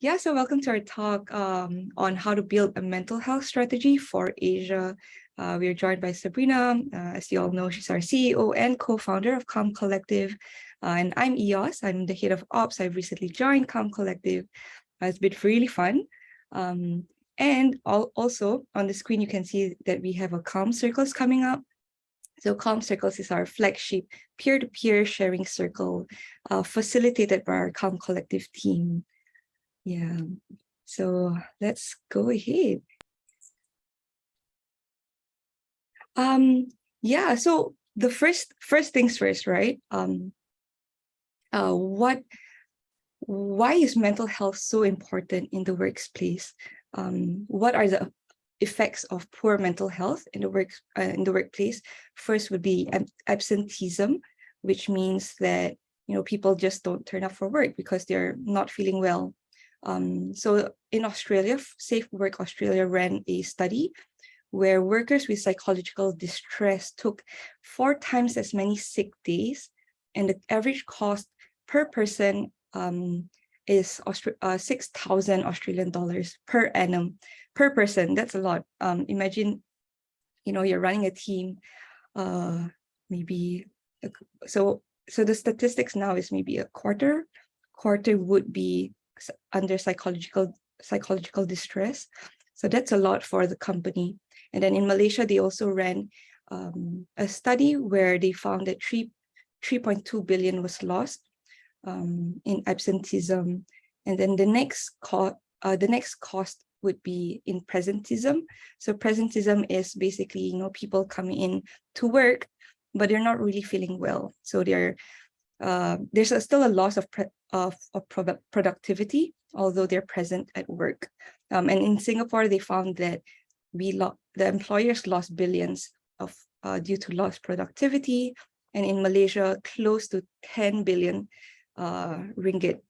So welcome to our talk on how to build a mental health strategy for Asia. We're joined by Sabrina. As you all know, she's our CEO and co-founder of Calm Collective. And I'm EOS. I'm the head of ops. I've recently joined Calm Collective. It's been really fun. And also on the screen, you can see that we have a Calm Circles coming up. So Calm Circles is our flagship peer-to-peer sharing circle facilitated by our Calm Collective team. Yeah, so let's go ahead. So the first things first, right? Why is mental health so important in the workplace? What are the effects of poor mental health in the workplace? First would be absenteeism, which means that people just don't turn up for work because they're not feeling well. So in Australia, Safe Work Australia ran a study where workers with psychological distress took 4 times as many sick days, and the average cost per person is 6,000 Australian dollars per annum per person. That's a lot. Imagine, you're running a team, maybe so the statistics now is maybe a quarter would be under psychological distress. So that's a lot for the company. And then in Malaysia, they also ran a study where they found that 3.2 billion was lost in absenteeism. And then the next cost would be in presenteeism. So presenteeism is basically people coming in to work, but they're not really feeling well. So there's still a loss of productivity, although they're present at work. And in Singapore, they found that the employers lost billions due to lost productivity. And in Malaysia, close to 10 billion ringgit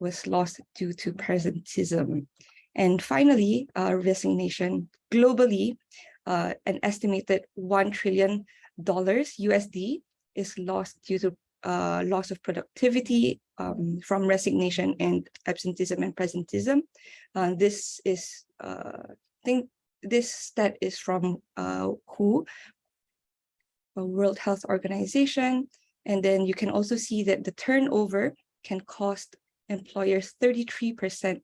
was lost due to presenteeism. And finally, resignation. Globally, an estimated $1 trillion USD is lost due to loss of productivity from resignation and absenteeism and presenteeism. This is, I think this stat is from WHO, World Health Organization. And then you can also see that the turnover can cost employers 33%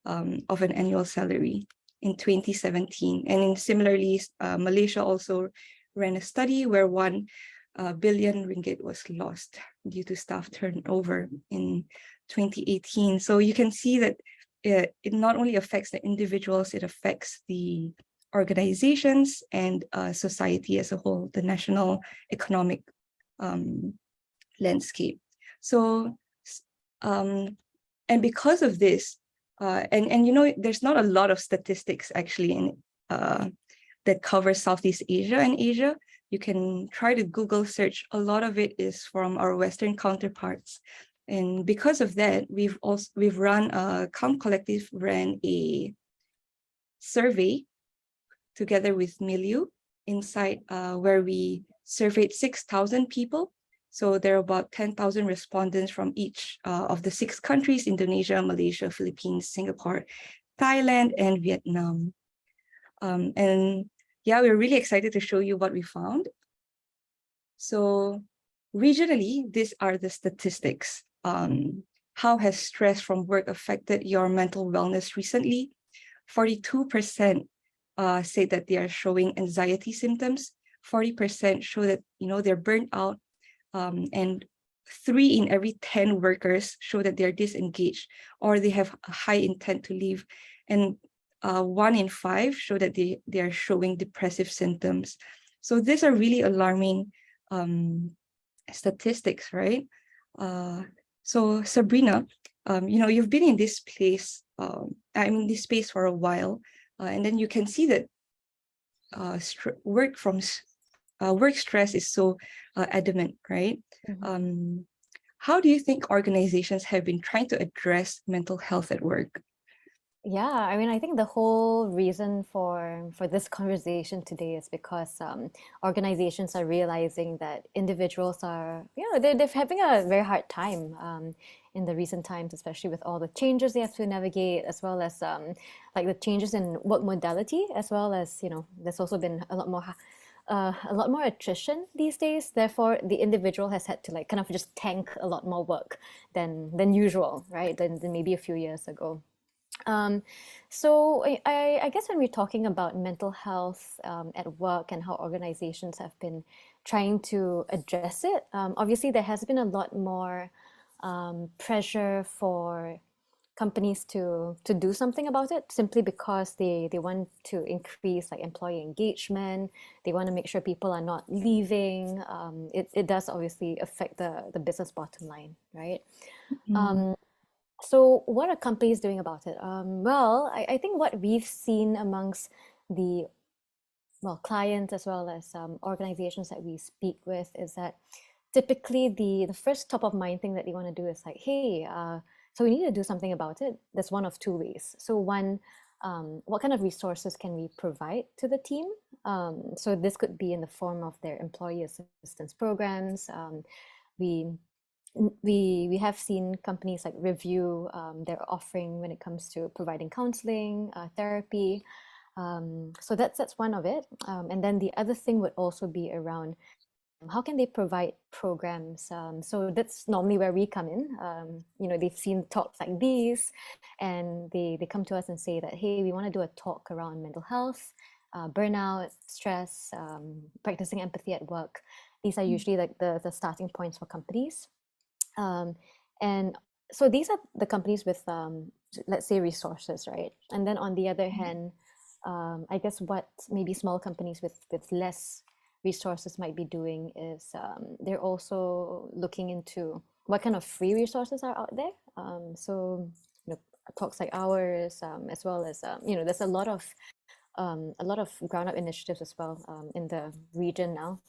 of an annual salary in 2017. And similarly, Malaysia also ran a study where 1 billion ringgit was lost due to staff turnover in 2018. So you can see that it not only affects the individuals, it affects the organizations and society as a whole, the national economic landscape. So, and because of this, there's not a lot of statistics actually in that covers Southeast Asia and Asia. You can try to Google search. A lot of it is from our Western counterparts. And because of that, Calm Collective ran a survey together with Milieu Insight, where we surveyed 6,000 people. So there are about 10,000 respondents from each of the 6 countries: Indonesia, Malaysia, Philippines, Singapore, Thailand, and Vietnam. We're really excited to show you what we found. So regionally, these are the statistics. How has stress from work affected your mental wellness recently? 42% say that they are showing anxiety symptoms. 40% show that they're burnt out, and 3 in every 10 workers show that they're disengaged or they have a high intent to leave, and 1 in 5 show that they are showing depressive symptoms. So these are really alarming statistics, right? So Sabrina, you've been in this place, this space for a while, and then you can see that work stress is so adamant, right? Mm-hmm. How do you think organizations have been trying to address mental health at work? Yeah, I think the whole reason for this conversation today is because organizations are realizing that individuals are, they're having a very hard time in the recent times, especially with all the changes they have to navigate, as well as like the changes in work modality, as well as, you know, there's also been a lot more attrition these days. Therefore, the individual has had to like kind of just tank a lot more work than usual, right? Than maybe a few years ago. So I guess when we're talking about mental health at work and how organizations have been trying to address it, obviously there has been a lot more pressure for companies to do something about it, simply because they want to increase like employee engagement. They want to make sure people are not leaving. It does obviously affect the business bottom line, right? Mm. So what are companies doing about it? Well, I think what we've seen amongst the clients as well as organizations that we speak with is that typically the first top of mind thing that they want to do is like, hey, so we need to do something about it. There's one of two ways. So one, what kind of resources can we provide to the team? So this could be in the form of their employee assistance programs. We have seen companies like review their offering when it comes to providing counseling, therapy. So that's one of it. And then the other thing would also be around how can they provide programs. So that's normally where we come in. You know, they've seen talks like these, and they come to us and say that, hey, we want to do a talk around mental health, burnout, stress, practicing empathy at work. These are usually like the starting points for companies. And so these are the companies with, let's say, resources, right? And then on the other hand, I guess what maybe small companies with less resources might be doing is they're also looking into what kind of free resources are out there. So, you know, talks like ours, as well as, you know, there's a lot of ground up initiatives as well in the region now,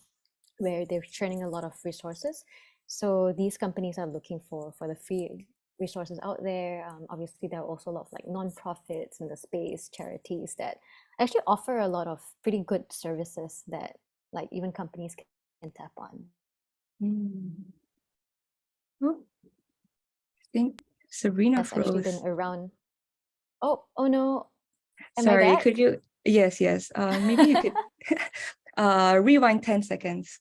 where they're churning a lot of resources. So these companies are looking for the free resources out there. Obviously, there are also a lot of like nonprofits in the space, charities that actually offer a lot of pretty good services that like even companies can tap on. Oh, I think Sabrina That's actually been froze. around. Oh no, am I Sorry, could back? you? Yes, yes. Maybe you could rewind 10 seconds.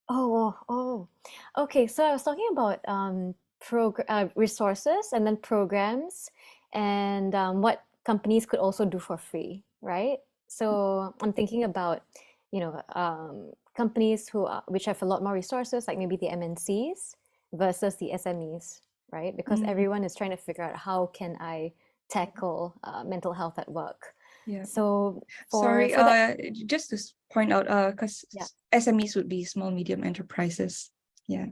Oh. Okay, so I was talking about resources and then programs, and what companies could also do for free, right? So I'm thinking about, you know, companies which have a lot more resources, like maybe the MNCs versus the SMEs, right? Because Mm, everyone is trying to figure out how can I tackle mental health at work. yeah. So Sorry, for that, just to point out, because yeah. SMEs would be small, medium enterprises. Yeah.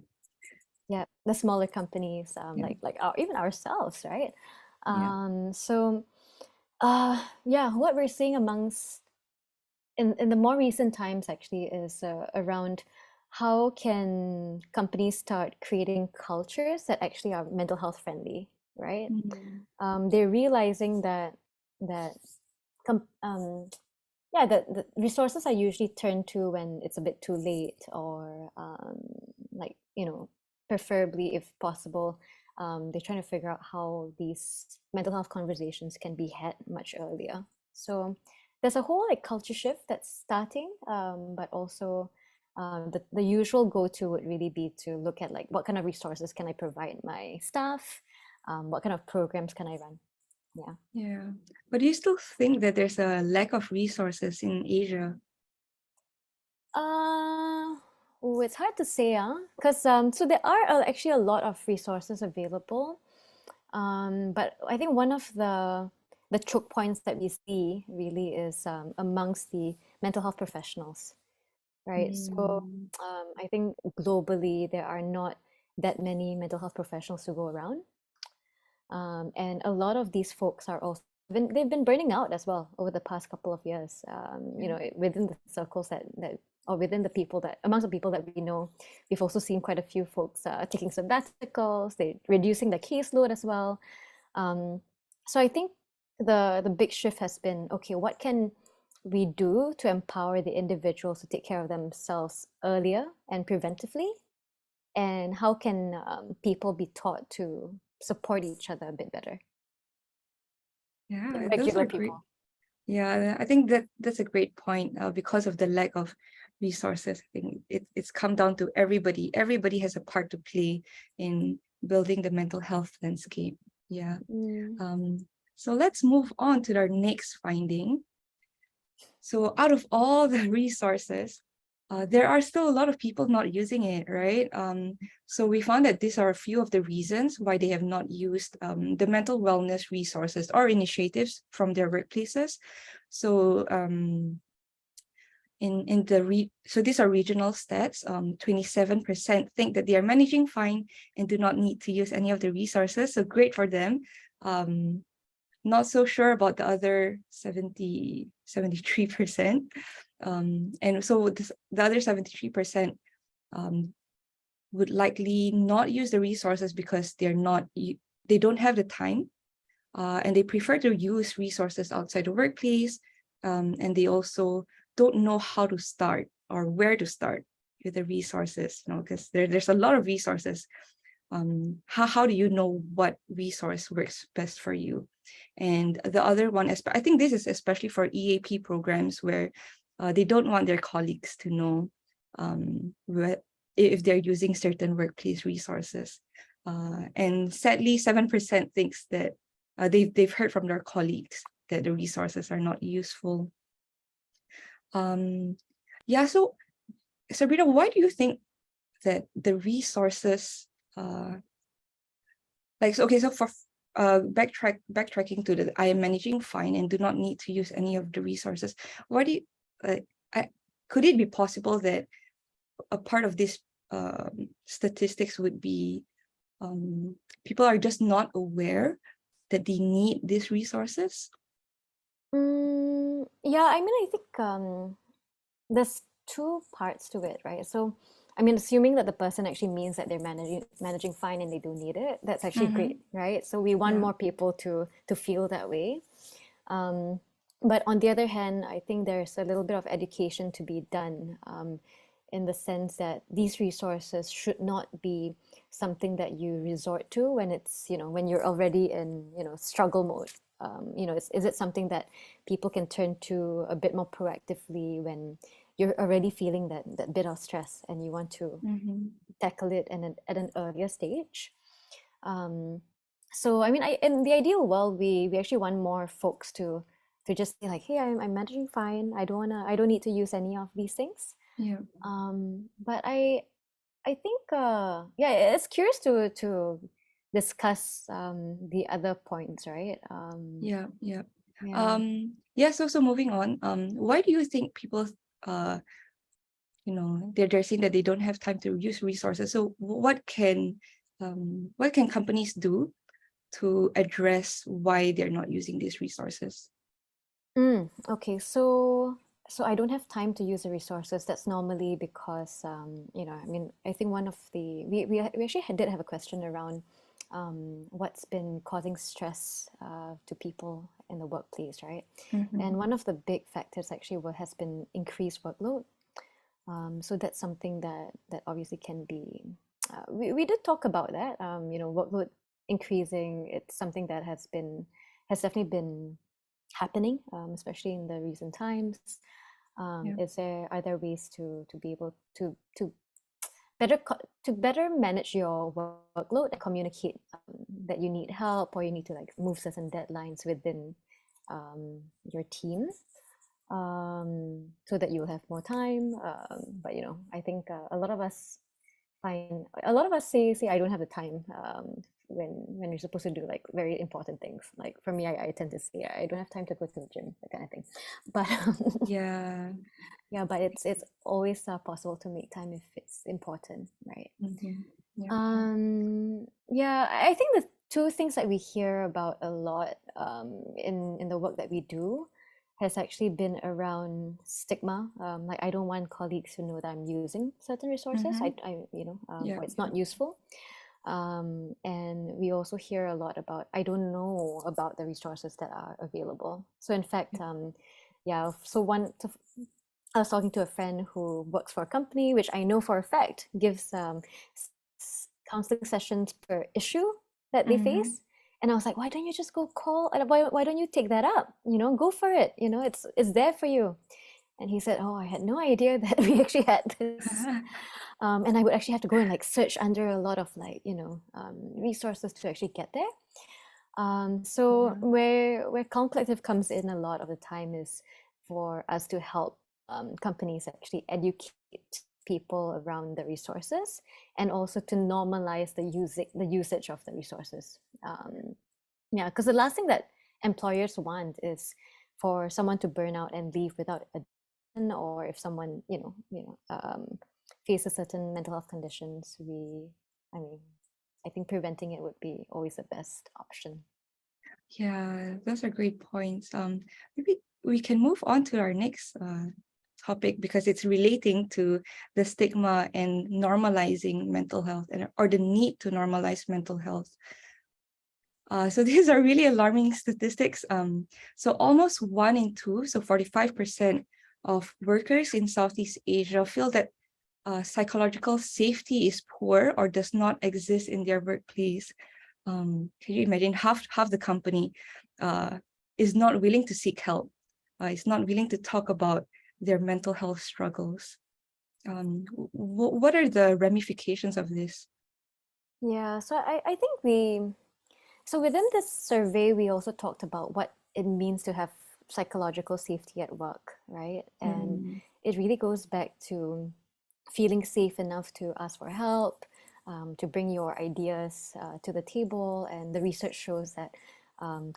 Yeah, the smaller companies, Yeah. like even ourselves, right? Yeah. So, yeah, what we're seeing amongst in the more recent times actually is around how can companies start creating cultures that actually are mental health friendly, right? Mm. They're realizing that com- um, yeah, the resources are usually turned to when it's a bit too late, or like, you know, preferably if possible, they're trying to figure out how these mental health conversations can be had much earlier. So there's a whole like culture shift that's starting, but also the usual go-to would really be to look at like what kind of resources can I provide my staff, what kind of programs can I run. Yeah. Yeah. But do you still think that there's a lack of resources in Asia? Uh, it's hard to say, because so there are actually a lot of resources available, but I think one of the choke points that we see really is amongst the mental health professionals, right? So Mm. I think globally there are not that many mental health professionals to go around, and a lot of these folks are also they've been burning out as well over the past couple of years. You know, within the circles that or within the people that amongst the people that we know, we've also seen quite a few folks taking sabbaticals, they reducing the caseload as well. So I think the big shift has been, okay, what can we do to empower the individuals to take care of themselves earlier and preventively, and how can people be taught to support each other a bit better? Yeah, those Regular are great. people. Yeah, I think that's a great point. Because of the lack of resources, I think it's come down to everybody. Everybody has a part to play in building the mental health landscape. Yeah. Mm. So let's move on to our next finding. So out of all the resources, there are still a lot of people not using it, right? So we found that these are a few of the reasons why they have not used the mental wellness resources or initiatives from their workplaces. So so these are regional stats. 27% think that they are managing fine and do not need to use any of the resources. So great for them. Not so sure about the other 73%. And so the other 73% would likely not use the resources because they don't have the time, and they prefer to use resources outside the workplace, and they also don't know how to start or where to start with the resources, because there's a lot of resources. How do you know what resource works best for you? And the other one, I think this is especially for EAP programs where they don't want their colleagues to know if they're using certain workplace resources. And sadly, 7% thinks that they've heard from their colleagues that the resources are not useful. Yeah, so Sabrina, why do you think that the resources so for backtracking to the I am managing fine and do not need to use any of the resources, why do you could it be possible that a part of this statistics would be people are just not aware that they need these resources? Yeah, I mean, I think there's two parts to it, right? So, I mean, assuming that the person actually means that they're managing fine and they do need it, that's actually great, right? So we want Yeah. more people to feel that way. But on the other hand, I think there's a little bit of education to be done, in the sense that these resources should not be something that you resort to when it's, when you're already in, struggle mode. Is it something that people can turn to a bit more proactively when you're already feeling that bit of stress and you want to tackle it at an earlier stage? So I mean, in the ideal world, we actually want more folks to just say like, hey, I'm managing fine. I don't need to use any of these things. Yeah. But I think yeah, it's curious to discuss the other points, right? Yeah. Yeah. So moving on, why do you think people they're saying that they don't have time to use resources? So what can companies do to address why they're not using these resources? Okay, so I don't have time to use the resources. That's normally because I mean, I think one of the we actually did have a question around what's been causing stress to people in the workplace, right? And one of the big factors actually has been increased workload. So that's something that obviously can be. We did talk about that. Workload increasing. It's something that has definitely been happening, especially in the recent times. Are there ways to be able to better manage your workload and communicate that you need help or you need to like move certain deadlines within your team, so that you'll have more time? But I think a lot of us say I don't have the time, when you're supposed to do like very important things. Like for me, I tend to say I don't have time to go to the gym, that kind of thing. But Yeah. yeah, but it's always possible to make time if it's important, right? Yeah. Yeah, I think the two things that we hear about a lot in the work that we do has actually been around stigma. Like I don't want colleagues to know that I'm using certain resources. Or it's not useful. And we also hear a lot about I don't know about the resources that are available. So in fact, yeah. I was talking to a friend who works for a company which I know for a fact gives counseling sessions per issue that they Mm-hmm. face. And I was like, why don't you just go call? Why don't you take that up? Go for it. It's there for you. And he said, oh, I had no idea that we actually had this. And I would actually have to go and like search under a lot of like, resources to actually get there. So Yeah. where Calm Collective comes in a lot of the time is for us to help companies actually educate people around the resources and also to normalize the usage of the resources. Yeah, because the last thing that employers want is for someone to burn out and leave without a or if someone faces certain mental health conditions. I mean, I think preventing it would be always the best option. Yeah, those are great points. Maybe we can move on to our next topic because it's relating to the stigma and normalizing mental health or the need to normalize mental health. So these are really alarming statistics. So almost 1 in 2, so 45% of workers in Southeast Asia feel that psychological safety is poor or does not exist in their workplace. Can you imagine half the company is not willing to seek help, is not willing to talk about their mental health struggles. What are the ramifications of this? Yeah, so I think so within this survey, we also talked about what it means to have psychological safety at work, right? And Mm, it really goes back to feeling safe enough to ask for help, to bring your ideas to the table. And the research shows that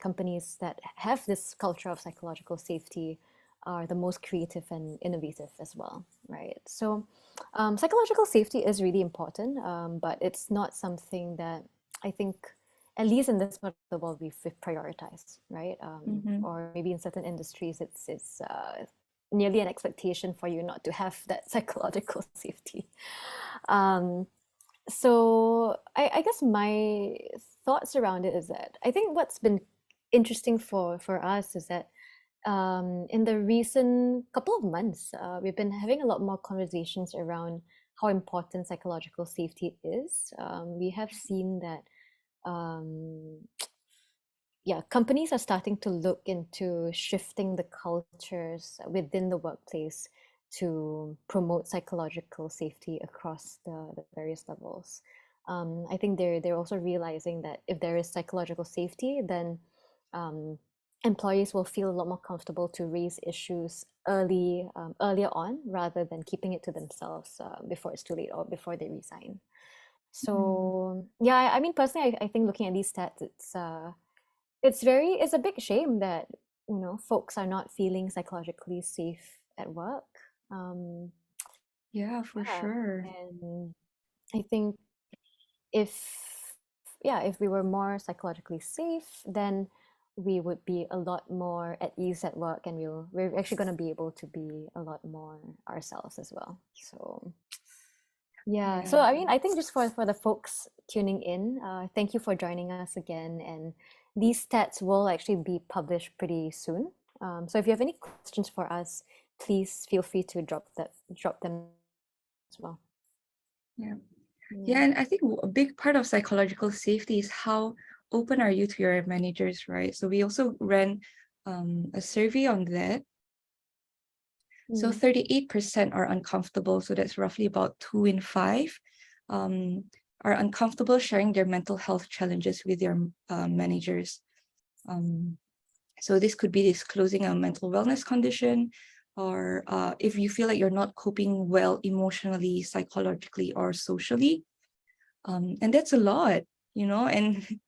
companies that have this culture of psychological safety are the most creative and innovative as well, right? So psychological safety is really important, but it's not something that I think, at least in this part of the world, we've prioritized, right? mhm. Or maybe in certain industries, it's nearly an expectation for you not to have that psychological safety. Um, so I guess my thoughts around it is that I think what's been interesting for us is that in the recent couple of months, we've been having a lot more conversations around how important psychological safety is. We have seen that um, yeah, companies are starting to look into shifting the cultures within the workplace to promote psychological safety across the various levels. I think they're also realizing that if there is psychological safety, then um, employees will feel a lot more comfortable to raise issues earlier on rather than keeping it to themselves before it's too late or before they resign. Mm. So yeah, I mean personally, I think looking at these stats, it's a big shame that folks are not feeling psychologically safe at work. Um, Yeah, for yeah, sure. and I think if if we were more psychologically safe, then we would be a lot more at ease at work, and we're actually going to be able to be a lot more ourselves as well. So yeah, so Yeah. I mean, I think just for the folks tuning in, thank you for joining us again. And these stats will actually be published pretty soon. So if you have any questions for us, please feel free to drop them as well. Yeah. Yeah. Yeah, and I think a big part of psychological safety is how open are you to your managers, right? So we also ran a survey on that. So Mm. 38% are uncomfortable. So that's roughly about 2 in 5 um, are uncomfortable sharing their mental health challenges with their managers. Um, so this could be disclosing a mental wellness condition, or if you feel like you're not coping well emotionally, psychologically, or socially. And that's a lot, and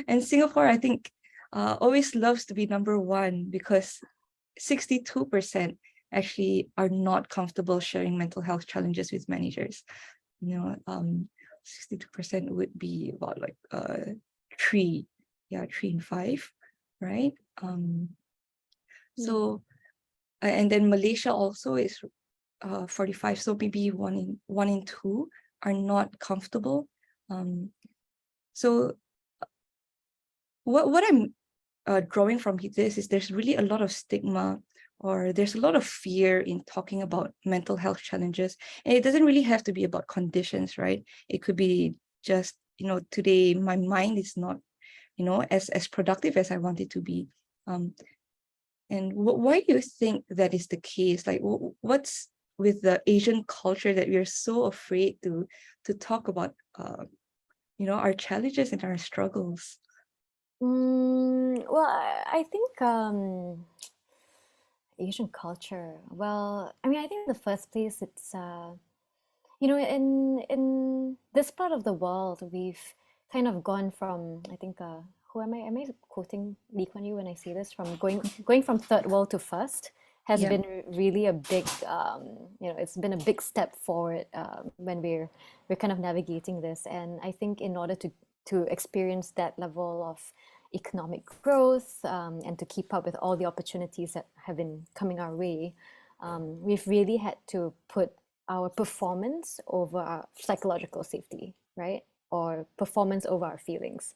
and Singapore, I think, always loves to be number one because 62% actually are not comfortable sharing mental health challenges with managers. 62% would be about like 3 in 5, right? Mm. So and then Malaysia also is 45, so maybe 1 in 2 are not comfortable. So what I'm drawing from this is there's really a lot of stigma, or there's a lot of fear in talking about mental health challenges. And it doesn't really have to be about conditions, right? It could be just, today my mind is not, as productive as I want it to be. And why do you think that is the case? Like, what's with the Asian culture that we're so afraid to talk about, our challenges and our struggles? Well, I think Asian culture. Well, I mean, I think in the first place, it's in this part of the world, we've kind of gone from, I think, who am I? Am I quoting Lee Kuan Yew when I say this? From going from third world to first has Yeah. been really a big, it's been a big step forward when we're kind of navigating this. And I think in order to experience that level of economic growth and to keep up with all the opportunities that have been coming our way, we've really had to put our performance over our psychological safety, right? Or performance over our feelings.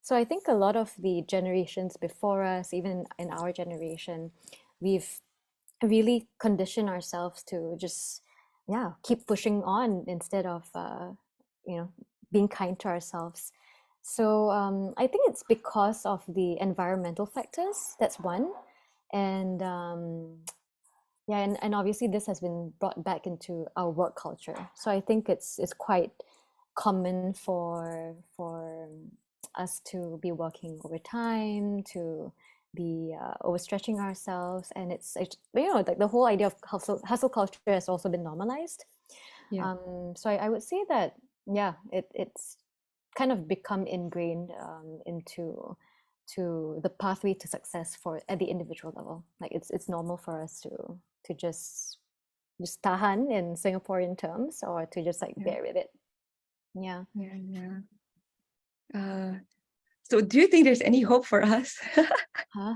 So I think a lot of the generations before us, even in our generation, we've really conditioned ourselves to just, yeah, keep pushing on instead of, being kind to ourselves. So I think it's because of the environmental factors. That's one. And yeah, and obviously this has been brought back into our work culture. So I think it's quite common for us to be working overtime, to be overstretching ourselves, and it's like the whole idea of hustle culture has also been normalized. Yeah. So I would say that, yeah, it's kind of become ingrained into the pathway to success for at the individual level. Like it's normal for us to just tahan in Singaporean terms, or to just like Yeah. bear with it. Yeah. Yeah. So do you think there's any hope for us? Huh?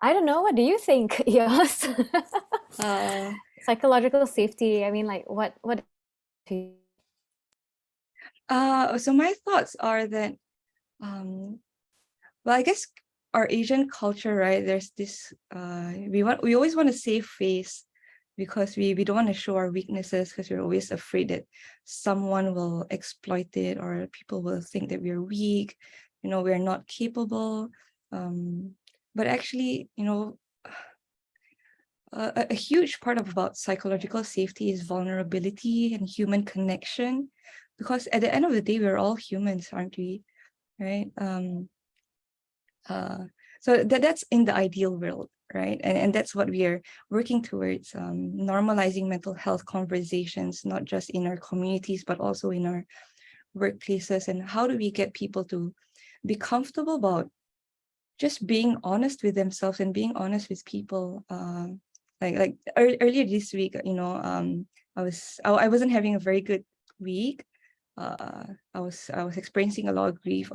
I don't know. What do you think, Yes? Psychological safety. I mean, like, what? So my thoughts are that, well, I guess our Asian culture, right? There's this, we always want to save face because we don't want to show our weaknesses, because we're always afraid that someone will exploit it, or people will think that we're weak, we're not capable. But actually, a huge part about psychological safety is vulnerability and human connection, because at the end of the day, we're all humans, aren't we? Right? So that's in the ideal world, right? And that's what we are working towards, normalizing mental health conversations, not just in our communities, but also in our workplaces. And how do we get people to be comfortable about just being honest with themselves and being honest with people? Earlier this week, I wasn't having a very good week. I was experiencing a lot of grief.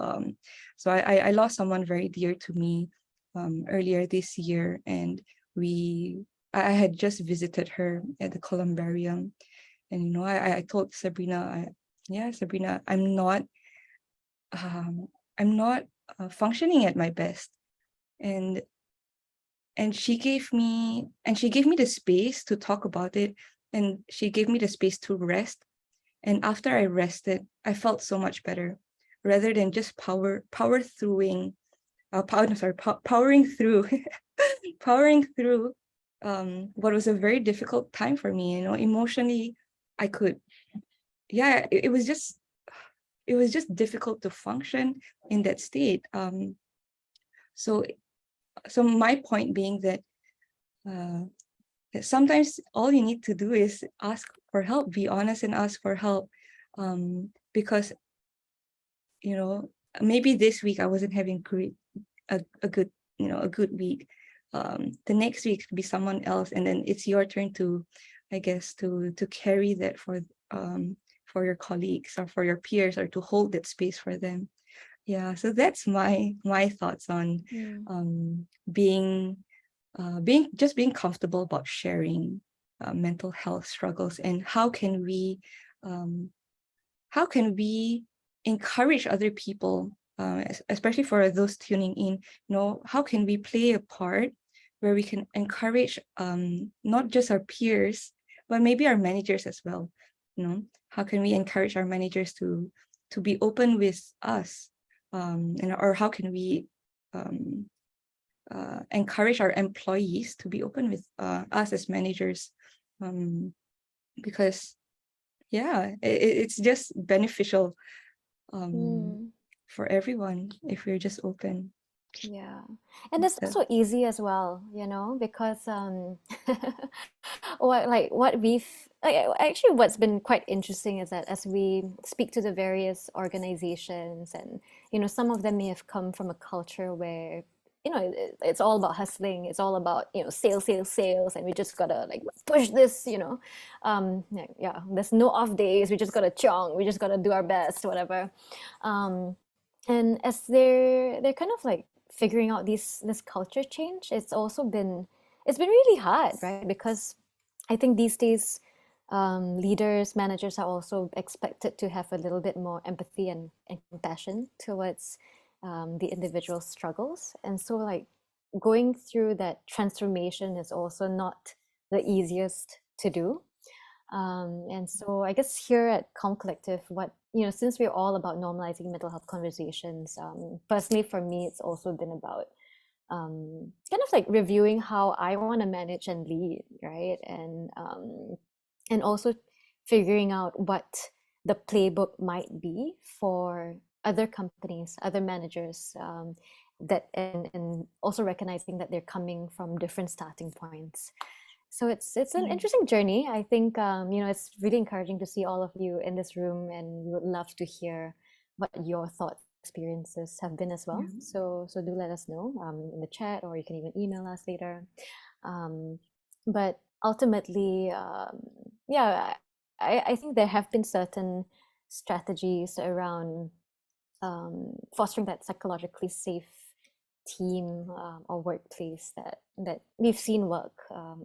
So I lost someone very dear to me earlier this year, and I had just visited her at the columbarium, and I told Sabrina, Sabrina, I'm not functioning at my best, and she gave me the space to talk about it, and she gave me the space to rest. And after I rested, I felt so much better, rather than just powering through powering through what was a very difficult time for me. Emotionally, I could, it was just difficult to function in that state. So my point being that sometimes all you need to do is ask for help, be honest and ask for help, because maybe this week I wasn't having a good week. The next week could be someone else, and then it's your turn to, I guess, to carry that for your colleagues or for your peers, or to hold that space for them. Yeah, so that's my thoughts on being comfortable about sharing mental health struggles, and how can we encourage other people, especially for those tuning in. How can we play a part where we can encourage not just our peers, but maybe our managers as well. how can we encourage our managers to be open with us, or how can we encourage our employees to be open with us as managers, because it's just beneficial for everyone if we're just open. Yeah. And it's also easy as well, because actually what's been quite interesting is that as we speak to the various organizations, and some of them may have come from a culture where it's all about hustling, it's all about sales, and we just gotta like push this, there's no off days, we just gotta chong, we just gotta do our best, whatever. And as they're kind of like figuring out this culture change, it's been really hard, right? Because I think these days leaders, managers are also expected to have a little bit more empathy and compassion towards the individual struggles. And so like going through that transformation is also not the easiest to do. And so I guess here at Calm Collective, since we're all about normalizing mental health conversations, personally for me, it's also been about kind of like reviewing how I want to manage and lead, right? And also figuring out what the playbook might be for other companies, other managers, and also recognizing that they're coming from different starting points. So it's an interesting journey. I think it's really encouraging to see all of you in this room, and we would love to hear what your thoughts, experiences have been as well. So do let us know in the chat, or you can even email us later. But ultimately, I think there have been certain strategies around fostering that psychologically safe team or workplace that we've seen work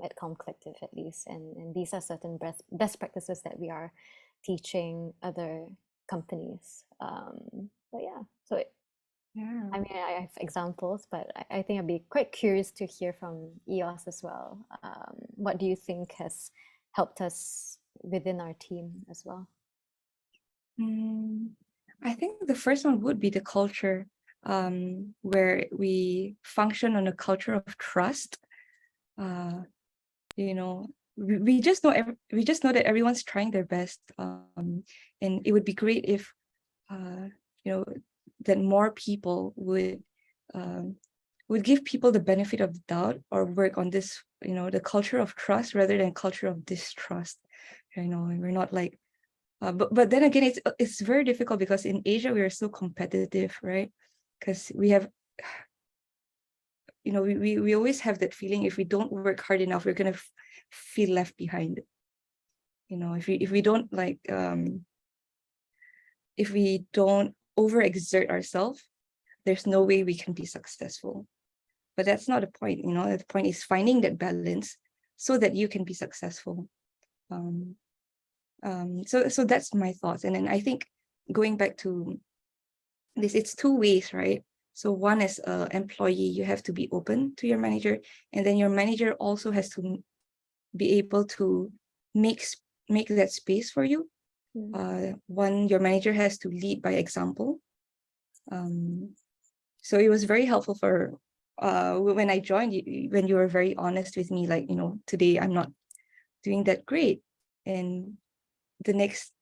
at Calm Collective, at least, and these are certain best practices that we are teaching other companies. But yeah, so I mean, I have examples, but I think I'd be quite curious to hear from EOS as well. What do you think has helped us within our team as well? I think the first one would be the culture, where we function on a culture of trust. We just know that everyone's trying their best, and it would be great if that more people would give people the benefit of the doubt, or work on this, the culture of trust rather than culture of distrust. We're not like, but then again, it's very difficult because in Asia we are so competitive, right? Because we have, we always have that feeling if we don't work hard enough, we're gonna feel left behind. If we don't like, if we don't overexert ourselves, there's no way we can be successful. But that's not the point. The point is finding that balance so that you can be successful. So that's my thoughts. And then I think going back to this, it's two ways, right? So one, as an employee, you have to be open to your manager, and then your manager also has to be able to make that space for you. One, your manager has to lead by example. So it was very helpful for when I joined, when you were very honest with me, like, today I'm not doing that great, and the next,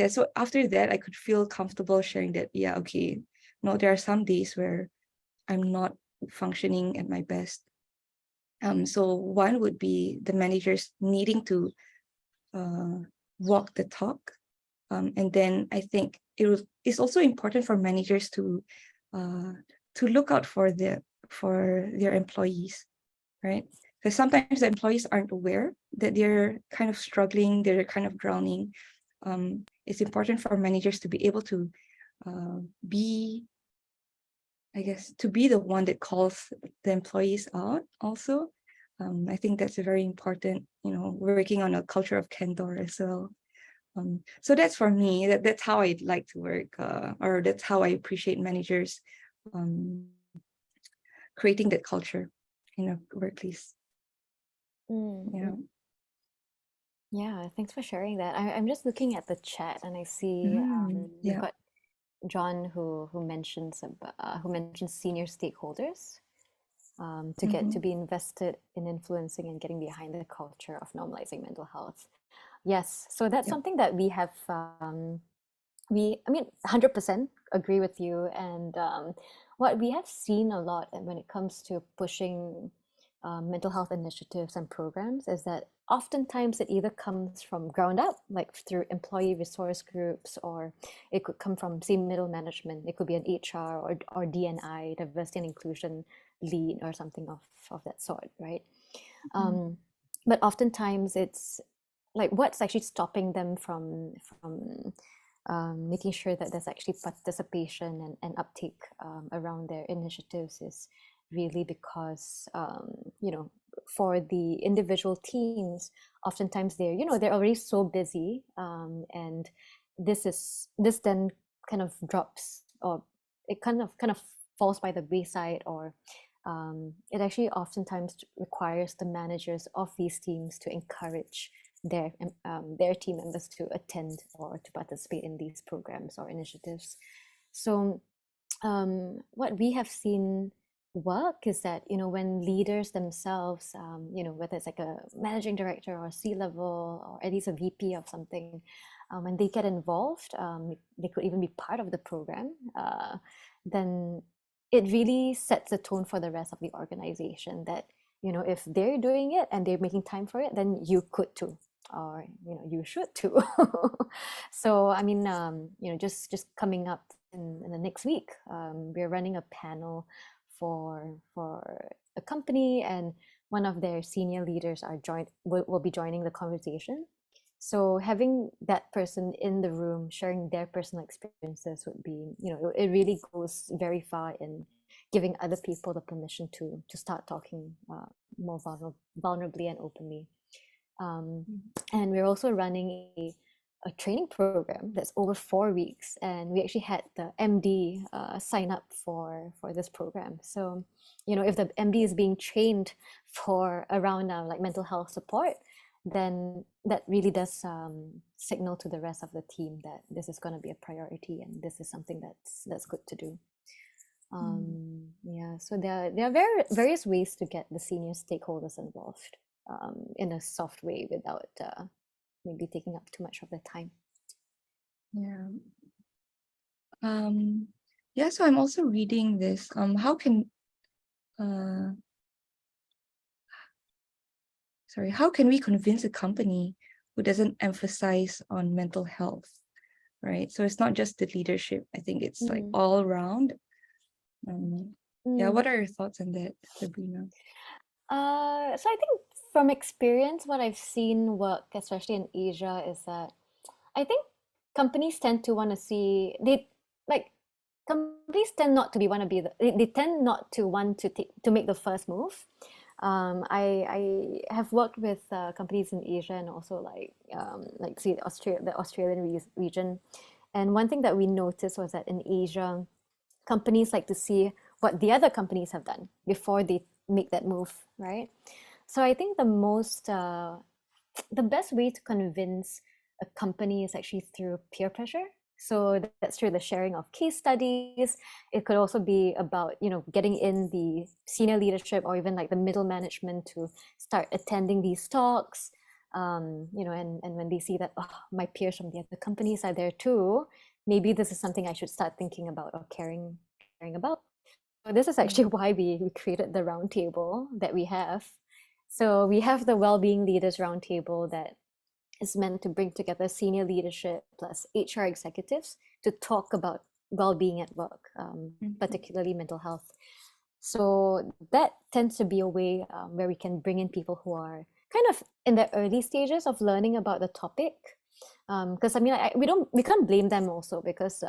so after that I could feel comfortable sharing that, okay, no, there are some days where I'm not functioning at my best. So one would be the managers needing to walk the talk, and then I think it's also important for managers to look out for their employees, right? Because sometimes the employees aren't aware that they're kind of struggling, they're kind of drowning. It's important for managers to be able to be the one that calls the employees out also. I think that's a very important, working on a culture of candor as well. So that's for me, that's how I'd like to work, or that's how I appreciate managers creating that culture in a workplace. Yeah, thanks for sharing that. I'm just looking at the chat and I see we've Yeah. got John who mentions senior stakeholders to get to Mm-hmm. be invested in influencing and getting behind the culture of normalizing mental health. Yes, so that's Yeah. something that we have. I mean, 100% agree with you. And what we have seen a lot when it comes to pushing mental health initiatives and programs is that oftentimes it either comes from ground up, like through employee resource groups, or it could come from, say, middle management. It could be an HR or DNI, diversity and inclusion lead, or something of that sort, right? Mm-hmm. Um, but oftentimes it's like what's actually stopping them from making sure that there's actually participation and uptake around their initiatives is really because for the individual teams, oftentimes they're already so busy, and this then kind of drops, or it kind of falls by the wayside, or it actually oftentimes requires the managers of these teams to encourage their team members to attend or to participate in these programs or initiatives. So what we have seen work is that when leaders themselves, whether it's like a managing director or C-level or at least a VP of something, when they get involved, they could even be part of the program, then it really sets the tone for the rest of the organization that if they're doing it and they're making time for it, then you could too, or you should too. So I mean, just coming up in the next week, we're running a panel for a company, and one of their senior leaders will be joining the conversation. So having that person in the room sharing their personal experiences would be, it really goes very far in giving other people the permission to start talking more vulnerably and openly. Um, and we're also running a training program that's over 4 weeks, and we actually had the MD sign up for this program. So, if the MD is being trained for around like mental health support, then that really does signal to the rest of the team that this is going to be a priority and this is something that's good to do. Yeah, so there are various ways to get the senior stakeholders involved in a soft way without maybe taking up too much of their time. Yeah. Yeah, so I'm also reading this. Uh how can we convince a company who doesn't emphasize on mental health, right? So it's not just the leadership. I think it's like Mm, all around. Yeah, mm. what are your thoughts on that, Sabrina? So I think from experience, what I've seen work, especially in Asia, is that I think companies tend to want to see like companies tend not to be want to be they tend not to want to make the first move. I have worked with companies in Asia and also like see the Australian region, and one thing that we noticed was that in Asia, companies like to see what the other companies have done before they make that move, right? So I think the best way to convince a company is actually through peer pressure. So that's through the sharing of case studies. It could also be about, getting in the senior leadership or even like the middle management to start attending these talks. And when they see that, oh, my peers from the other companies are there too, maybe this is something I should start thinking about or caring about. So this is actually why we created the roundtable that we have. So we have the Wellbeing Leaders Roundtable that is meant to bring together senior leadership plus HR executives to talk about well-being at work, Mhm. particularly mental health. So that tends to be a way where we can bring in people who are kind of in the early stages of learning about the topic. Because I mean, we can't blame them also because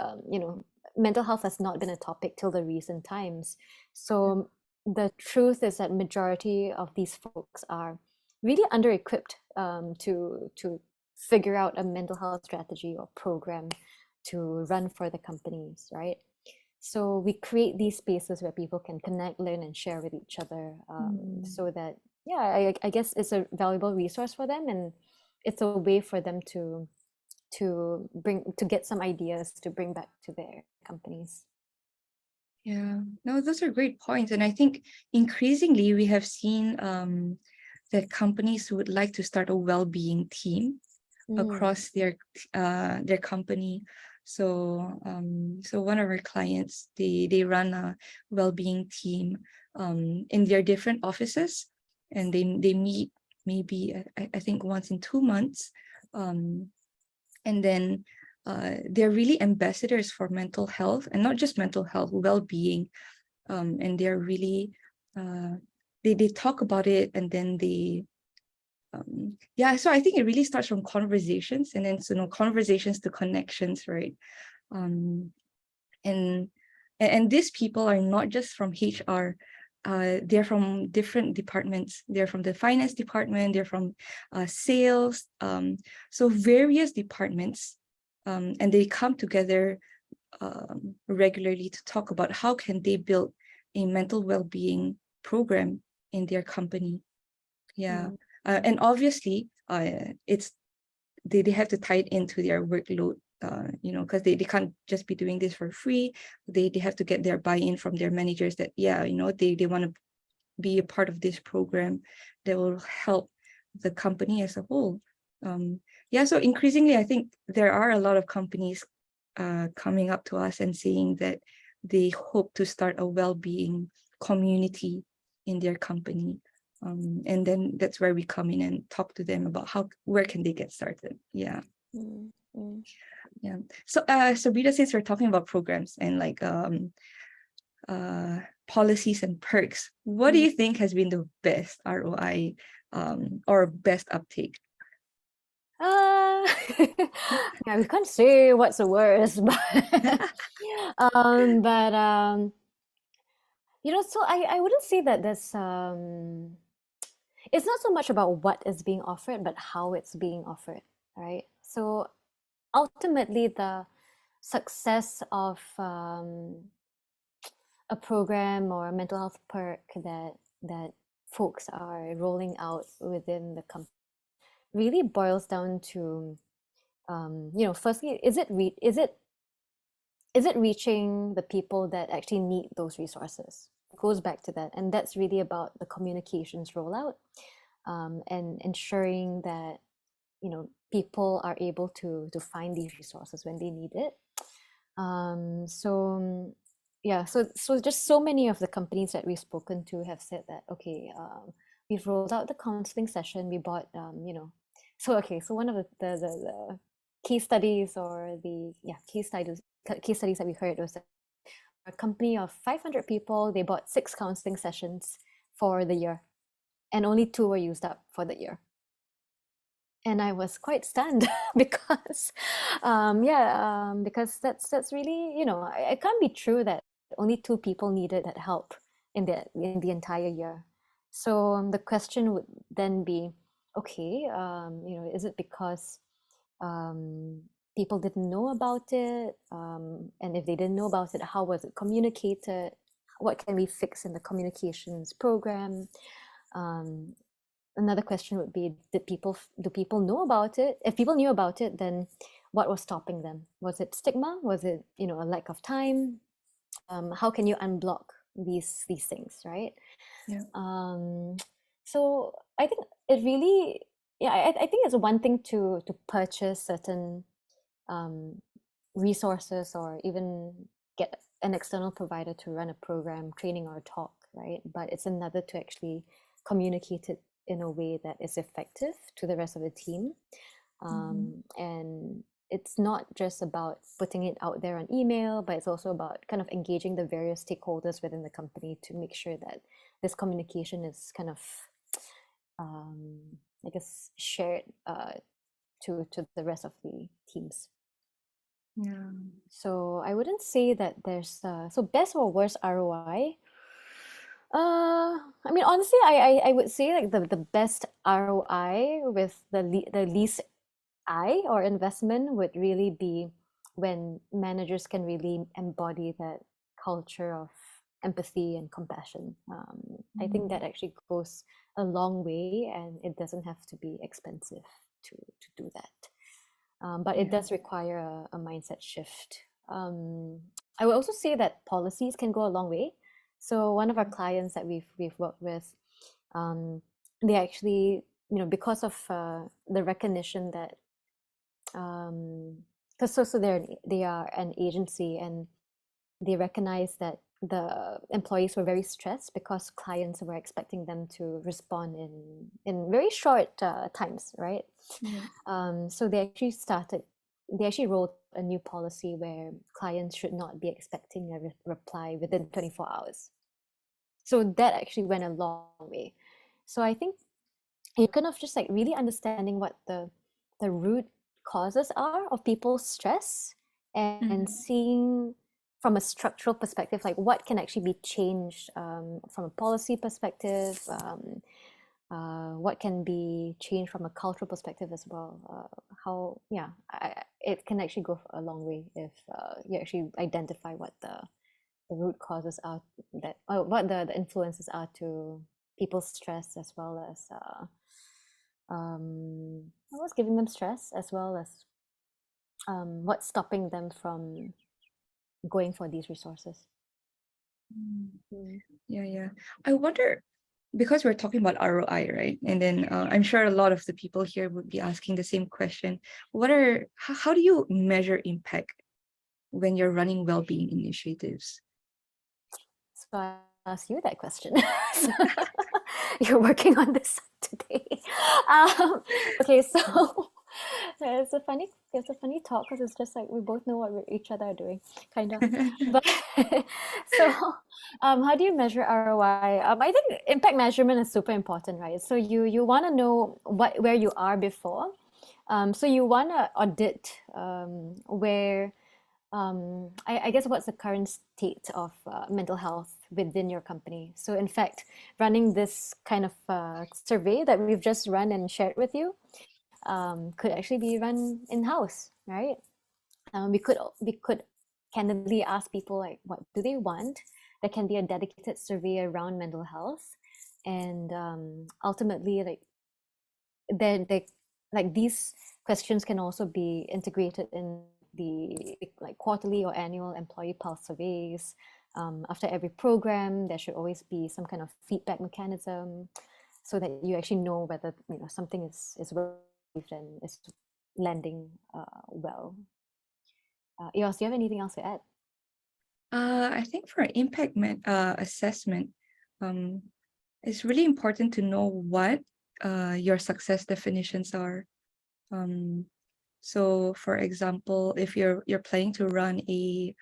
mental health has not been a topic till the recent times. So the truth is that majority of these folks are really under-equipped to figure out a mental health strategy or program to run for the companies, right? So we create these spaces where people can connect, learn, and share with each other, Mm. so that, yeah, I guess it's a valuable resource for them, and it's a way for them to get some ideas to bring back to their companies. Yeah, no, those are great points. And I think increasingly we have seen that companies would like to start a well-being team across their company. So so one of our clients, they run a well-being team in their different offices, and they meet maybe I think once in 2 months, and then they're really ambassadors for mental health, and not just mental health, well-being, and they're really they talk about it, and then they yeah, so I think it really starts from conversations, and then conversations to connections, right? um and these people are not just from HR. They're from different departments. They're from the finance department, they're from sales, so various departments, and they come together regularly to talk about how can they build a mental well-being program in their company. Yeah. And obviously it's they have to tie it into their workload, because they can't just be doing this for free. They have to get their buy-in from their managers that they want to be a part of this program that will help the company as a whole. Yeah, so increasingly I think there are a lot of companies coming up to us and saying that they hope to start a well-being community in their company. And then that's where we come in and talk to them about where can they get started. Yeah. Yeah. So Rita, since we're talking about programs and like policies and perks, what do you think has been the best ROI or best uptake? Yeah, we can't say what's the worst, but so I wouldn't say that there's it's not so much about what is being offered, but how it's being offered, right? So ultimately, the success of a program or a mental health perk that folks are rolling out within the company really boils down to, firstly, is it reaching the people that actually need those resources? It goes back to that, and that's really about the communications rollout, and ensuring that people are able to find these resources when they need it. So just so many of the companies that we've spoken to have said that, okay, we've rolled out the counseling session, we bought so one of the case studies, or case studies that we heard was that a company of 500 people, they bought 6 counseling sessions for the year, and only 2 were used up for the year. And I was quite stunned because because that's really, it can't be true that only 2 people needed that help in the entire year. So the question would then be, okay, is it because people didn't know about it? And if they didn't know about it, how was it communicated? What can we fix in the communications program? Another question would be, do people know about it? If people knew about it, then what was stopping them? Was it stigma? Was it, a lack of time? How can you unblock these things, right? Yeah. So I think it really, I think it's one thing to purchase certain resources, or even get an external provider to run a program, training, or talk, right? But it's another to actually communicate it in a way that is effective to the rest of the team. And it's not just about putting it out there on email, but it's also about kind of engaging the various stakeholders within the company to make sure that this communication is kind of, I guess, shared to the rest of the teams. Yeah. So I wouldn't say that there's so best or worst ROI. I mean, honestly, I would say like the best ROI with the least I or investment would really be when managers can really embody that culture of empathy and compassion. I think that actually goes a long way, and it doesn't have to be expensive to do that. But it does require a mindset shift. I would also say that policies can go a long way. So one of our clients that we've worked with, they actually, because of the recognition that, because so they are an agency, and they recognize that the employees were very stressed because clients were expecting them to respond in very short times, right? So they actually wrote a new policy where clients should not be expecting a reply within 24 hours. So that actually went a long way. So I think kind of just like really understanding what the root causes are of people's stress, and seeing from a structural perspective, like what can actually be changed from a policy perspective, what can be changed from a cultural perspective as well. It can actually go a long way if you actually identify what the root causes are, that what the influences are to people's stress, as well as what's giving them stress, as well as what's stopping them from going for these resources. Yeah. I wonder, because we're talking about ROI, right? And then I'm sure a lot of the people here would be asking the same question. How do you measure impact when you're running well-being initiatives? So I ask you that question. You're working on this today. Okay, so it's a funny talk, because it's just like we both know what each other are doing, kind of. But so, how do you measure ROI? I think impact measurement is super important, right? So you want to know where you are before. So you want to audit where. I guess what's the current state of mental health within your company. So in fact, running this kind of survey that we've just run and shared with you could actually be run in-house, right? We could candidly ask people, like, what do they want? There can be a dedicated survey around mental health, and ultimately, then these questions can also be integrated in the quarterly or annual employee pulse surveys. After every program, there should always be some kind of feedback mechanism, so that you actually know whether something is well and is landing well. Eos, do you have anything else to add? I think for impact assessment, it's really important to know what your success definitions are. So, for example, if you're planning to run a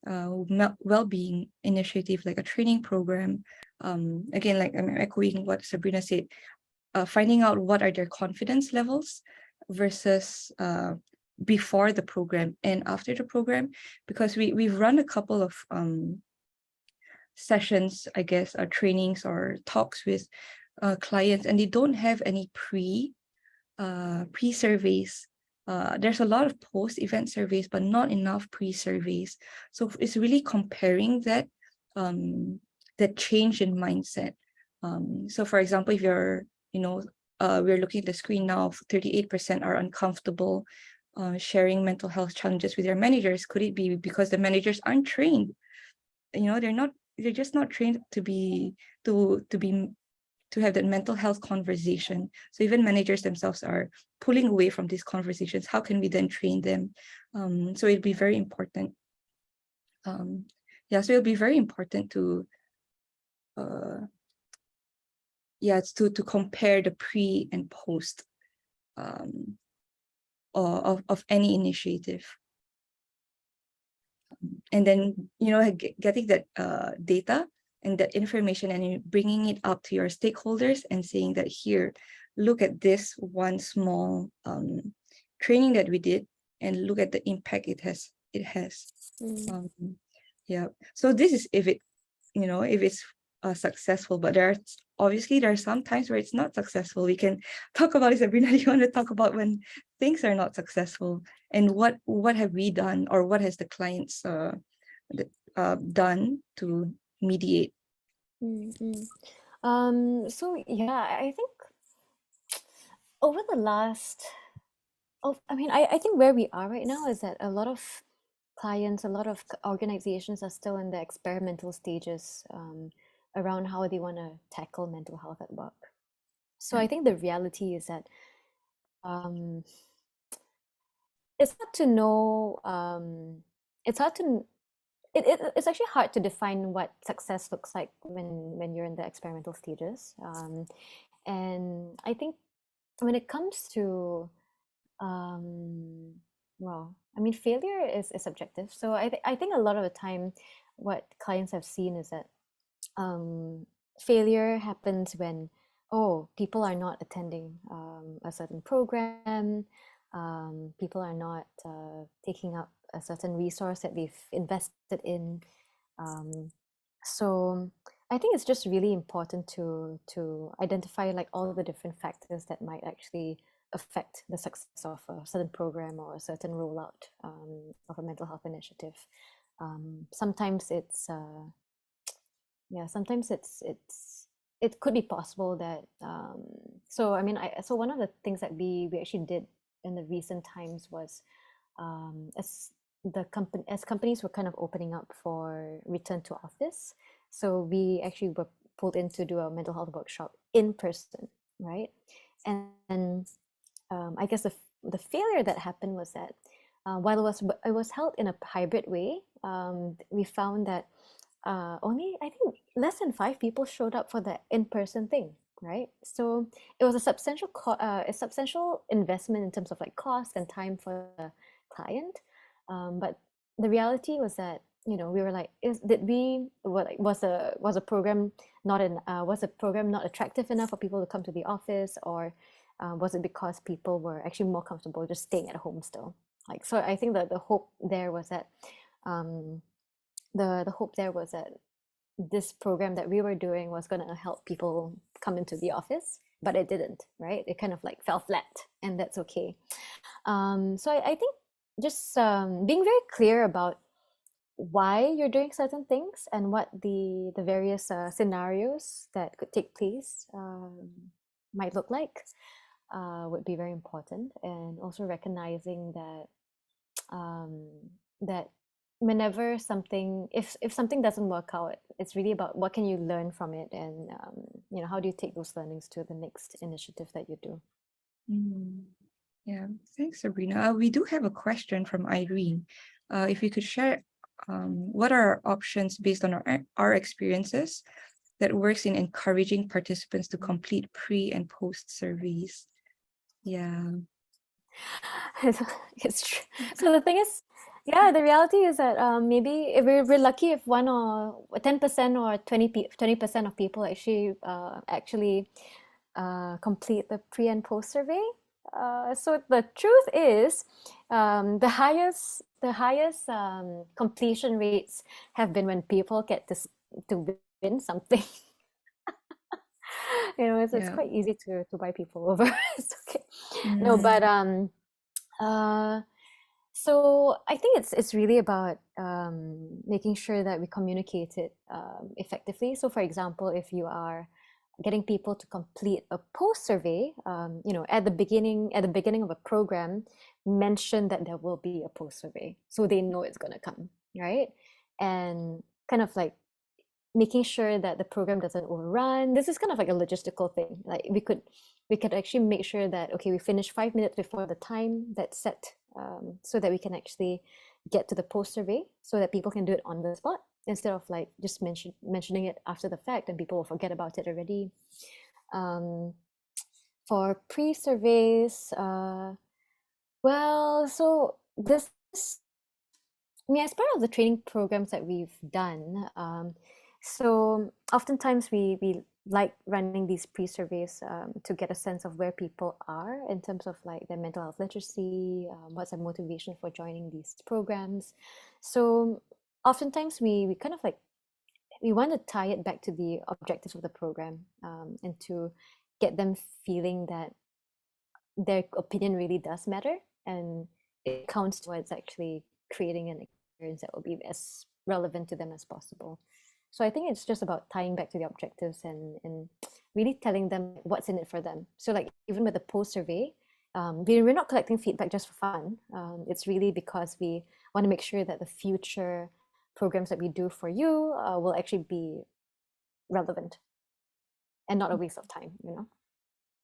well-being initiative, like a training program, again, like I'm echoing what Sabrina said, finding out what are their confidence levels versus before the program and after the program, because we've run a couple of sessions, I guess, or trainings or talks with clients, and they don't have any pre-surveys. There's a lot of post-event surveys, but not enough pre-surveys. So it's really comparing that change in mindset. So for example, if you're, we're looking at the screen now, 38% are uncomfortable sharing mental health challenges with their managers. Could it be because the managers aren't trained? They're just not trained to have that mental health conversation. So even managers themselves are pulling away from these conversations. How can we then train them? So it'll be very important. So it'll be very important to compare the pre and post of any initiative. And then, getting that data and that information and bringing it up to your stakeholders and saying that, here, look at this one small training that we did, and look at the impact it has. So this is if it's successful, but there are some times where it's not successful. We can talk about it. Sabrina, you want to talk about when things are not successful, and what have we done, or what has the clients done to mediate? So yeah, I think over the last I mean, I think where we are right now is that a lot of clients, a lot of organizations are still in the experimental stages around how they want to tackle mental health at work. So I Right. think the reality is that um, it's hard to know. It's hard to. It's actually hard to define what success looks like when you're in the experimental stages. And I think when it comes to um, well, I mean, failure is subjective. So I think a lot of the time, what clients have seen is that failure happens when, oh, people are not attending a certain program, people are not taking up a certain resource that they've invested in. Um, so I think it's just really important to identify like all the different factors that might actually affect the success of a certain program or a certain rollout of a mental health initiative. Sometimes it's yeah, sometimes it could be possible that so I mean so one of the things that we actually did in the recent times was as as companies were kind of opening up for return to office, so we actually were pulled in to do a mental health workshop in person, right? And I guess the failure that happened was that while it was held in a hybrid way, we found that only I think less than 5 people showed up for the in-person thing, right? So it was a a substantial investment in terms of like cost and time for the client. But the reality was that we were like, did we like, was a program not in was a program not attractive enough for people to come to the office, or was it because people were actually more comfortable just staying at home still? Like, so I think that the hope there was that um, the hope there was that this program that we were doing was going to help people come into the office, but it didn't, right? It kind of like fell flat, and that's okay. So I think just being very clear about why you're doing certain things and what the various scenarios that could take place might look like would be very important, and also recognizing that um, that whenever something if something doesn't work out, it's really about what can you learn from it, and how do you take those learnings to the next initiative that you do. Mm. Yeah, thanks, Sabrina. We do have a question from Irene. If you could share what are options based on our experiences that works in encouraging participants to complete pre and post surveys? Yeah. It's true. So the thing is, yeah, the reality is that maybe if we're lucky if 10% or 20% of people actually complete the pre and post survey. So the truth is, the highest completion rates have been when people get to win something. It's Yeah. quite easy to buy people over. It's okay. No, but Mm. uh, so I think it's really about making sure that we communicate it effectively. So, for example, if you are getting people to complete a post survey, at the beginning of a program, mention that there will be a post survey, so they know it's gonna come, right? And kind of like making sure that the program doesn't overrun. This is kind of like a logistical thing. Like we could actually make sure that, okay, we finish 5 minutes before the time that's set, so that we can actually get to the post survey, so that people can do it on the spot instead of like just mentioning it after the fact and people will forget about it already. For pre-surveys, well, so this I mean, as part of the training programs that we've done, so oftentimes we like running these pre-surveys to get a sense of where people are in terms of like their mental health literacy, what's their motivation for joining these programs. So oftentimes we kind of like we want to tie it back to the objectives of the program, and to get them feeling that their opinion really does matter and it counts towards actually creating an experience that will be as relevant to them as possible. So I think it's just about tying back to the objectives and really telling them what's in it for them. So like even with the post survey, we're not collecting feedback just for fun. It's really because we want to make sure that the future programs that we do for you will actually be relevant and not a waste of time, you know?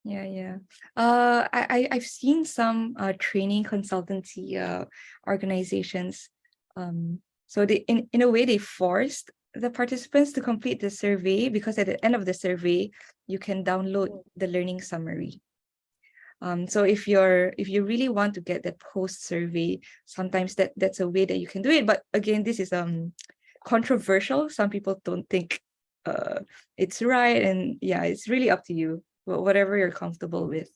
Yeah. I've seen some training consultancy organizations. So they in a way they forced the participants to complete the survey, because at the end of the survey you can download the learning summary. So if you really want to get that post survey, sometimes that's a way that you can do it. But again, this is controversial. Some people don't think it's right, and yeah, it's really up to you. Whatever you're comfortable with.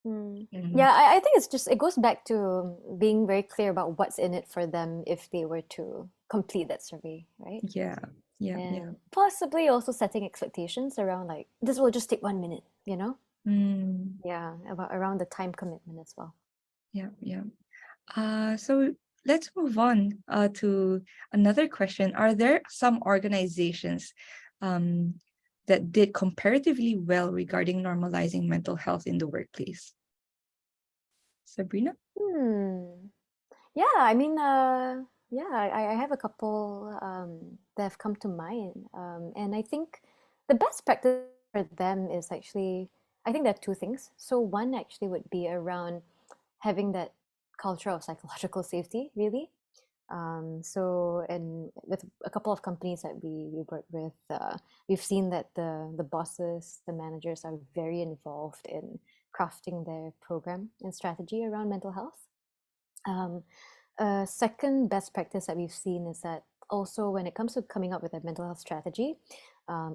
Yeah, I think it goes back to being very clear about what's in it for them if they were to complete that survey, right? Yeah. And possibly also setting expectations around like this will just take 1 minute, you know? Yeah, around the time commitment as well. Yeah. So let's move on to another question. Are there some organizations that did comparatively well regarding normalizing mental health in the workplace? Sabrina? Yeah, I mean, yeah, I have a couple that have come to mind. And I think the best practice for them is actually, I think there are two things. So one actually would be around having that culture of psychological safety, really. So, and with a couple of companies that we work with, we've seen that the bosses, the managers are very involved in crafting their program and strategy around mental health. Second best practice that we've seen is that also when it comes to coming up with a mental health strategy,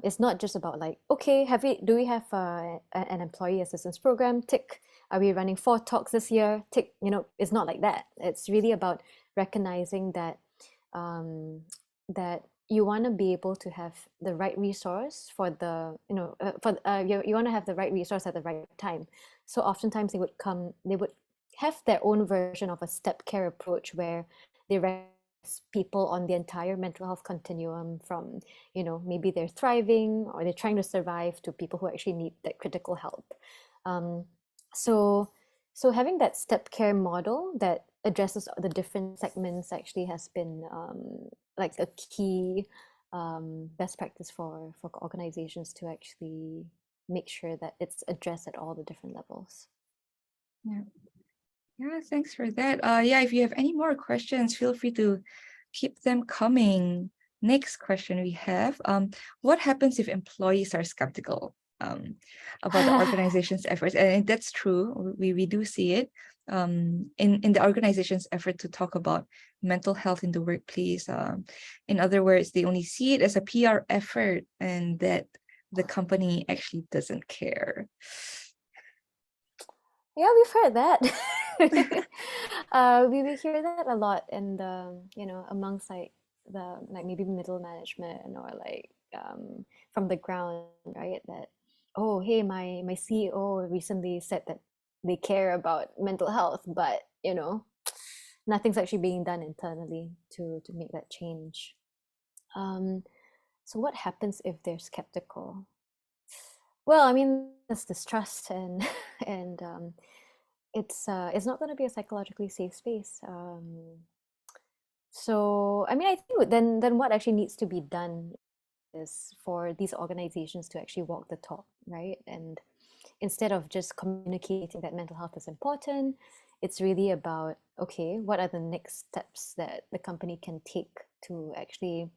it's not just about like, okay, do we have an employee assistance program? Tick. Are we running 4 talks this year? Tick. You know, it's not like that. It's really about recognizing that that you want to be able to have the right resource for the you want to have the right resource at the right time. So oftentimes they would have their own version of a step care approach where they recognize people on the entire mental health continuum from, you know, maybe they're thriving or they're trying to survive to people who actually need that critical help. So having that step care model that addresses the different segments actually has been like a key best practice for organizations to actually make sure that it's addressed at all the different levels. Yeah, thanks for that. Yeah, if you have any more questions, feel free to keep them coming. Next question we have, what happens if employees are skeptical about the organization's efforts? And that's true. We do see it in the organization's effort to talk about mental health in the workplace. In other words, they only see it as a PR effort, and that the company actually doesn't care. Yeah, we've heard that. We hear that a lot in the, you know, amongst like the like maybe middle management or like from the ground, right? That, oh, hey, my CEO recently said that they care about mental health, but you know, nothing's actually being done internally to make that change. So what happens if they're skeptical? Well, I mean, there's distrust and and it's not going to be a psychologically safe space. So I mean, I think then what actually needs to be done is for these organizations to actually walk the talk, right? And instead of just communicating that mental health is important, it's really about, okay, what are the next steps that the company can take to actually,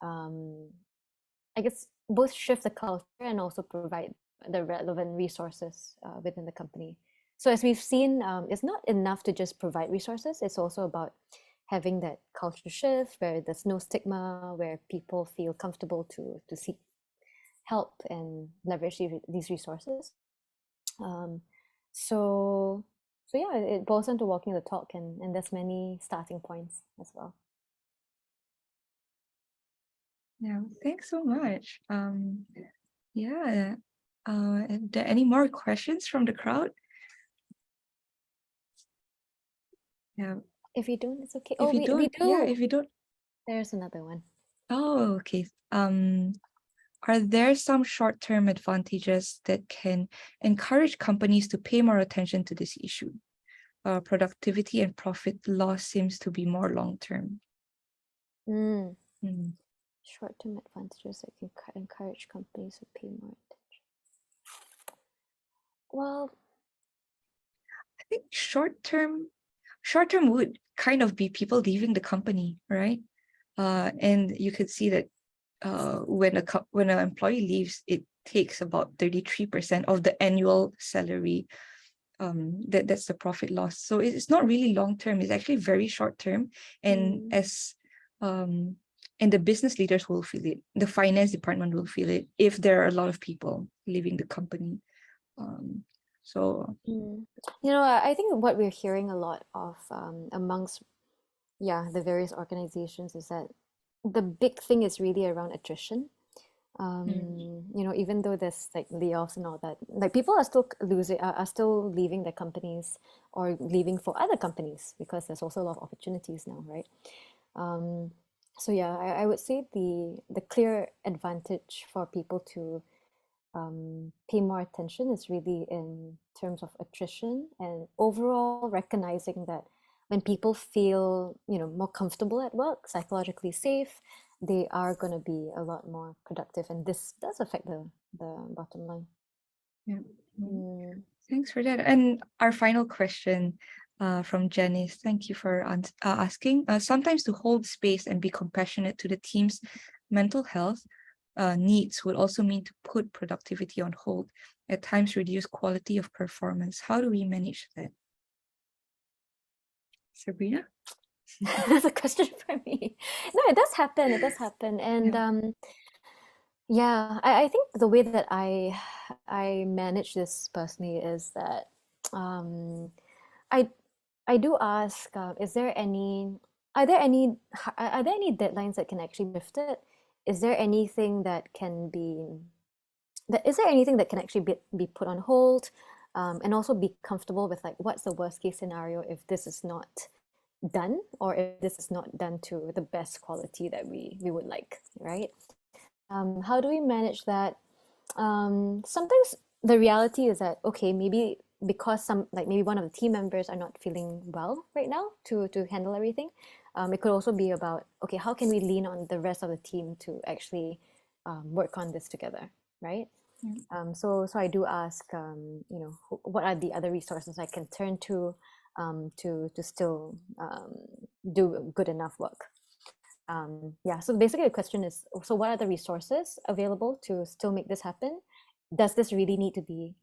I guess, both shift the culture and also provide the relevant resources within the company. So as we've seen, it's not enough to just provide resources. It's also about having that culture shift where there's no stigma, where people feel comfortable to seek help and leverage these resources. So yeah, it boils down to walking the talk, and there's many starting points as well. Yeah, thanks so much. Yeah. Are there any more questions from the crowd? Yeah. If you don't, it's okay. If you We don't, do. yeah, if you don't. There's another one. Oh, okay. are there some short-term advantages that can encourage companies to pay more attention to this issue? Productivity and profit loss seems to be more long-term. Mm. Mm. Short-term advantages that can encourage companies to pay more attention. Well, I think short-term would kind of be people leaving the company, right? And you could see that when an employee leaves, it takes about 33% of the annual salary. That's the profit loss. So it's not really long term. It's actually very short term. And and the business leaders will feel it. The finance department will feel it if there are a lot of people leaving the company. So I think what we're hearing a lot of amongst the various organizations is that the big thing is really around attrition. Even though there's like layoffs and all that, like people are still are still leaving their companies or leaving for other companies because there's also a lot of opportunities now, right? So yeah, I would say the clear advantage for people to pay more attention is really in terms of attrition and overall recognizing that when people feel more comfortable at work, psychologically safe, they are going to be a lot more productive, and this does affect the bottom line. Thanks for that. And our final question from Jen is, thank you for asking. Sometimes to hold space and be compassionate to the team's mental health needs would also mean to put productivity on hold, at times reduce quality of performance. How do we manage that? Sabrina? That's a question for me. No, it does happen. It does happen. And I think the way that I manage this personally is that I do ask, are there any deadlines that can actually be lifted? Is there anything that can actually be put on hold? And also be comfortable with like what's the worst case scenario if this is not done, or if this is not done to the best quality that we would like, right? How do we manage that? Sometimes the reality is that, okay, maybe because maybe one of the team members are not feeling well right now to handle everything. It could also be about, okay, how can we lean on the rest of the team to actually work on this together, right? So I do ask, what are the other resources I can turn to still do good enough work. So basically the question is, so what are the resources available to still make this happen? Does this really need to be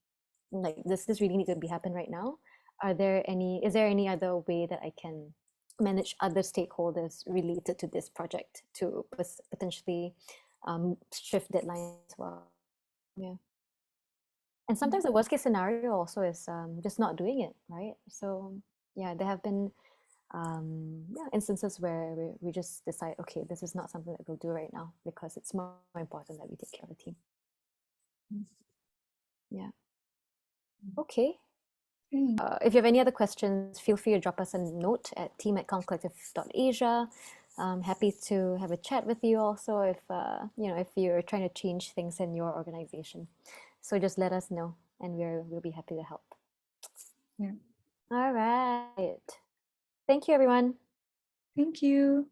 happen right now? Is there any other way that I can manage other stakeholders related to this project to potentially shift deadlines as well? And sometimes the worst case scenario also is just not doing it, right? So there have been instances where we just decide, okay, this is not something that we'll do right now because it's more important that we take care of the team. Okay. If you have any other questions, feel free to drop us a note at team@calmcollective.asia. I'm happy to have a chat with you also if if you're trying to change things in your organization. So just let us know and we'll be happy to help. All right. Thank you, everyone. Thank you.